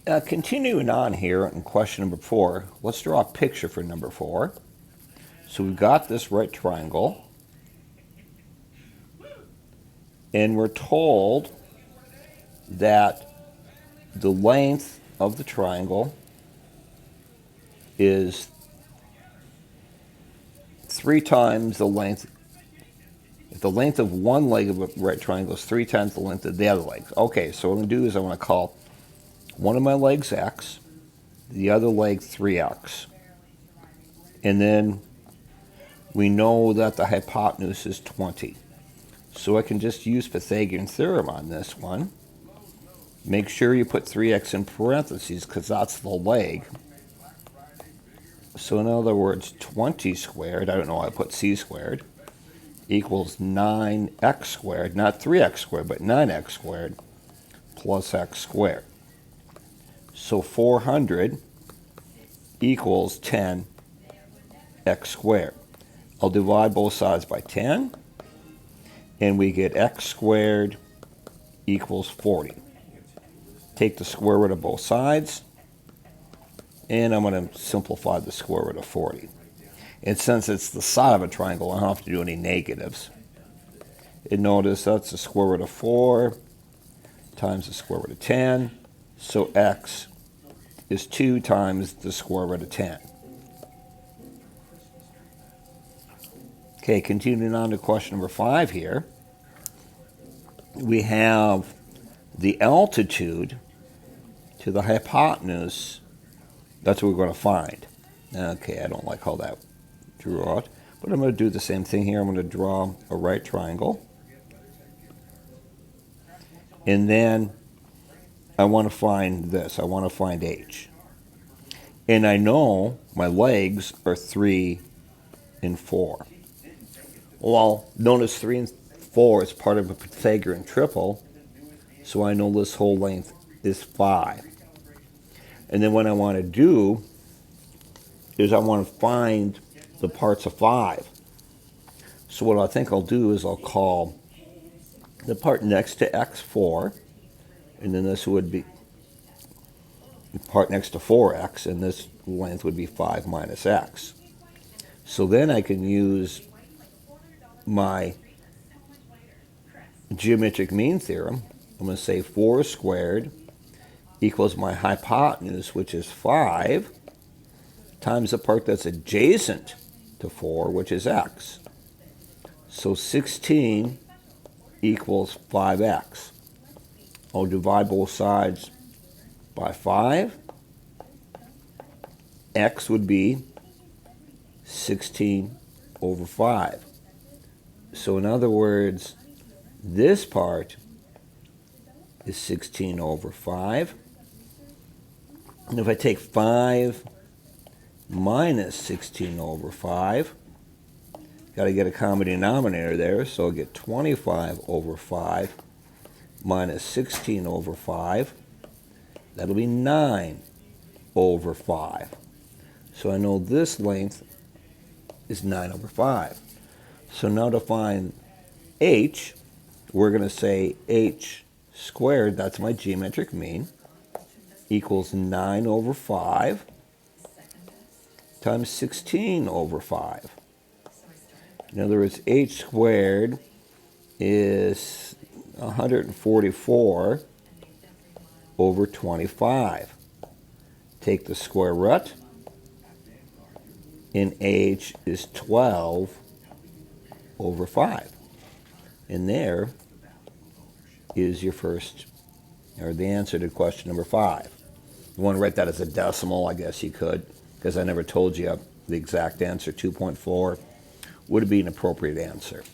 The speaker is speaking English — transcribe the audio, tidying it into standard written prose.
Continuing on here in question number 4, let's draw a picture for number 4. So we've got this right triangle, and we're told that the length of the triangle is 3 times the length. If the length of one leg of a right triangle is 3 times the length of the other leg. Okay, so what I'm going to do is I'm going to call one of my legs x, the other leg 3x. And then we know that the hypotenuse is 20. So I can just use Pythagorean theorem on this one. Make sure you put 3x in parentheses because that's the leg. So in other words, 20 squared, I don't know why I put c squared, equals 9x squared, not 3x squared, but 9x squared plus x squared. So 400 equals 10x squared. I'll divide both sides by 10, and we get x squared equals 40. Take the square root of both sides, and I'm going to simplify the square root of 40. And since it's the side of a triangle, I don't have to do any negatives. And notice that's the square root of 4 times the square root of 10. So x is 2 times the square root of 10. Okay, continuing on to question number 5 here. We have the altitude to the hypotenuse. That's what we're going to find. Okay, I don't like how that drew out, but I'm going to do the same thing here. I'm going to draw a right triangle. And then I want to find this. I want to find h. And I know my legs are 3 and 4. Well, notice 3 and 4 is part of a Pythagorean triple, so I know this whole length is 5. And then what I want to do is I want to find the parts of 5. So what I think I'll do is I'll call the part next to x4, and then this would be the part next to 4x, and this length would be 5 minus x. So then I can use my geometric mean theorem. I'm going to say 4 squared equals my hypotenuse, which is 5, times the part that's adjacent to 4, which is x. So 16 equals 5x. I'll divide both sides by 5. X would be 16 over 5. So in other words, this part is 16 over 5. And if I take 5 minus 16 over 5, got to get a common denominator there, so I'll get 25 over 5 minus 16 over 5. That'll be 9 over 5. So I know this length is 9 over 5. So now to find h, we're going to say h squared, that's my geometric mean, equals 9 over 5 times 16 over 5. In other words, h squared is 144 over 25. Take the square root, and h is 12 over 5. And there is your first, or the answer to question number 5. You want to write that as a decimal, I guess you could, because I never told you the exact answer. 2.4 would be an appropriate answer.